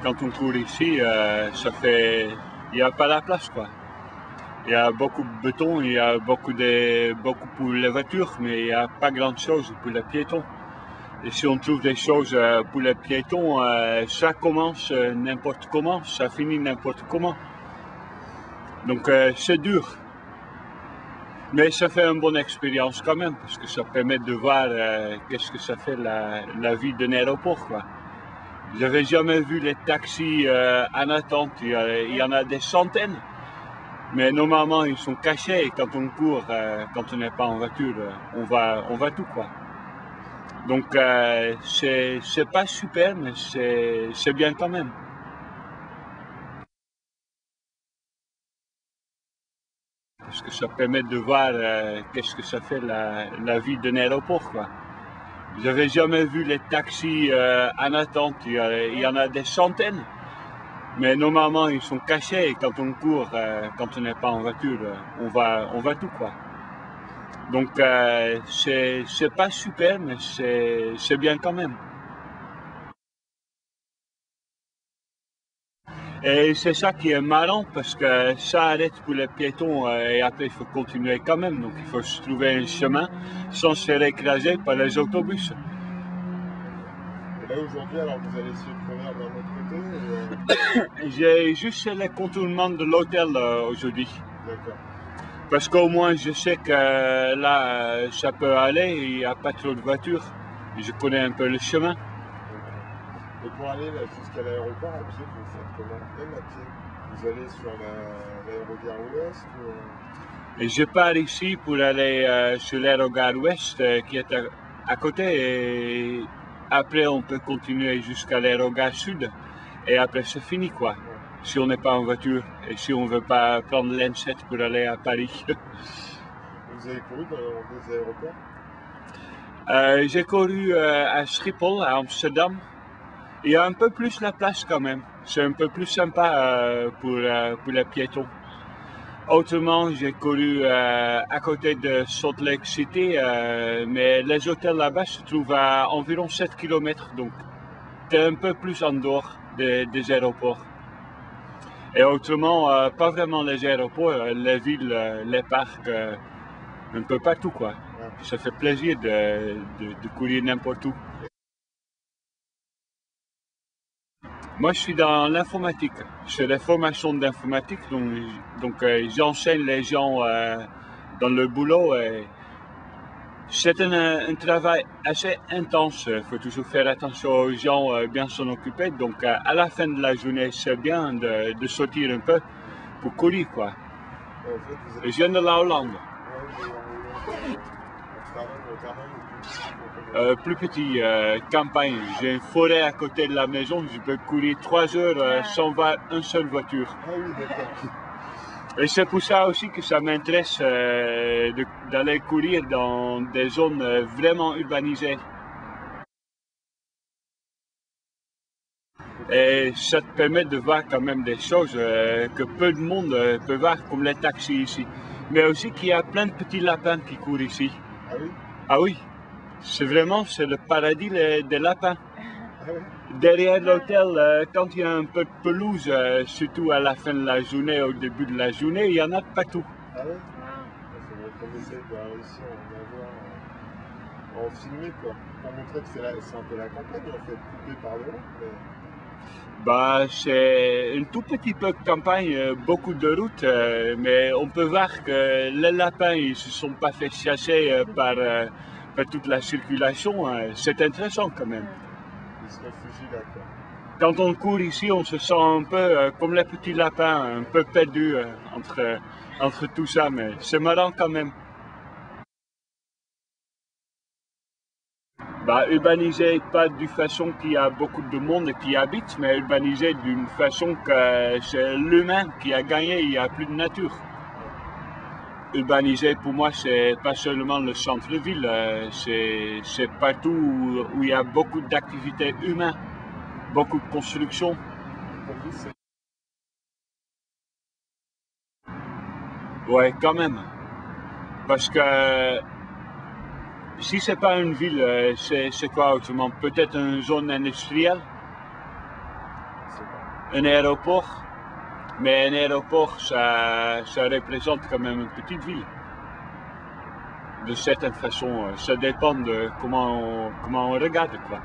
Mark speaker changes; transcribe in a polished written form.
Speaker 1: quand on court ici, il n'y a pas la place, quoi. Il y a beaucoup de béton, il y a beaucoup pour les voitures, mais il n'y a pas grand chose pour les piétons. Et si on trouve des choses pour les piétons, ça commence n'importe comment, ça finit n'importe comment. Donc c'est dur. Mais ça fait une bonne expérience quand même, parce que ça permet de voir qu'est-ce que ça fait la vie d'un aéroport, quoi. J'avais jamais vu les taxis en attente, il y en a des centaines. Mais normalement, ils sont cachés et quand on court, quand on n'est pas en voiture, on va tout, quoi. Donc, c'est pas super, mais c'est bien quand même. Parce que ça permet de voir qu'est-ce que ça fait la vie d'un aéroport, quoi. J'avais jamais vu les taxis en attente, il y en a des centaines. Mais normalement, ils sont cachés et quand on court, quand on n'est pas en voiture, on va tout, quoi. Donc, c'est pas super, mais c'est bien quand même. Et c'est ça qui est marrant parce que ça arrête pour les piétons et après il faut continuer quand même. Donc, il faut se trouver un chemin sans se faire écraser par les autobus.
Speaker 2: Et là aujourd'hui, alors vous allez essayer de courir d'un autre côté
Speaker 1: J'ai juste fait les contournements de l'hôtel aujourd'hui.
Speaker 2: D'accord.
Speaker 1: Parce qu'au moins je sais que là ça peut aller, il n'y a pas trop de voitures. Je connais un peu le chemin.
Speaker 2: Et pour aller jusqu'à l'aéroport à pied, vous faites comment? Même à pied. Vous allez sur l'aérogare ouest
Speaker 1: Et je pars ici pour aller sur l'aérogare ouest qui est à côté et après on peut continuer jusqu'à l'aérogare sud et après c'est fini, quoi.
Speaker 2: Ouais.
Speaker 1: Si on n'est pas en voiture et si on ne veut pas prendre l'N7 pour aller à Paris.
Speaker 2: Vous avez couru dans des aéroports?
Speaker 1: J'ai couru à Schiphol, à Amsterdam. Il y a un peu plus la place quand même. C'est un peu plus sympa pour les piétons. Autrement, j'ai couru à côté de Salt Lake City, mais les hôtels là-bas se trouvent à environ 7 km, donc c'est un peu plus en dehors des aéroports. Et autrement, pas vraiment les aéroports, les villes, les parcs, un peu partout, quoi.
Speaker 2: Ouais.
Speaker 1: Ça fait plaisir de courir n'importe où. Moi, je suis dans l'informatique. Je fais des formations d'informatique, donc j'enseigne les gens dans le boulot. C'est un travail assez intense. Il faut toujours faire attention aux gens, bien s'en occuper. Donc, à la fin de la journée, c'est bien de sortir un peu pour courir, quoi.
Speaker 2: En fait, vous
Speaker 1: Je viens de la Hollande. Plus petit, campagne. J'ai une forêt à côté de la maison. Je peux courir 3 heures sans voir une seule voiture.
Speaker 2: Ah oui, d'accord.
Speaker 1: Et c'est pour ça aussi que ça m'intéresse d'aller courir dans des zones vraiment urbanisées. Et ça te permet de voir quand même des choses que peu de monde peut voir, comme les taxis ici. Mais aussi qu'il y a plein de petits lapins qui courent ici.
Speaker 2: Ah oui?
Speaker 1: Ah oui, c'est le paradis des lapins.
Speaker 2: Ah oui?
Speaker 1: Derrière l'hôtel, quand il y a un peu de pelouse, surtout à la fin de la journée, au début de la journée, il y en a partout.
Speaker 2: Ah oui? Il faudrait qu'on essaye de réussir à en avoir, en filmer, quoi. Pour montrer que c'est un peu la campagne, en fait, coupée par le haut. Mais...
Speaker 1: Bah, c'est un tout petit peu de campagne, beaucoup de routes, mais on peut voir que les lapins ils se sont pas fait chasser par toute la circulation. C'est intéressant quand même.
Speaker 2: Ils se réfugient là, quoi.
Speaker 1: Quand on court ici, on se sent un peu comme les petits lapins, un peu perdus entre tout ça, mais c'est marrant quand même. Bah, urbanisé, pas d'une façon qu'il y a beaucoup de monde qui y habite, mais urbanisé d'une façon que c'est l'humain qui a gagné, il n'y a plus de nature. Urbanisé, pour moi, c'est pas seulement le centre-ville, c'est partout où il y a beaucoup d'activités humaines, beaucoup de construction.
Speaker 2: Pour vous, c'est...
Speaker 1: Ouais, quand même. Parce que si c'est pas une ville, c'est quoi autrement? Peut-être une zone industrielle?
Speaker 2: C'est pas...
Speaker 1: un aéroport, mais un aéroport, ça représente quand même une petite ville. De certaine façon, ça dépend de comment on regarde, quoi.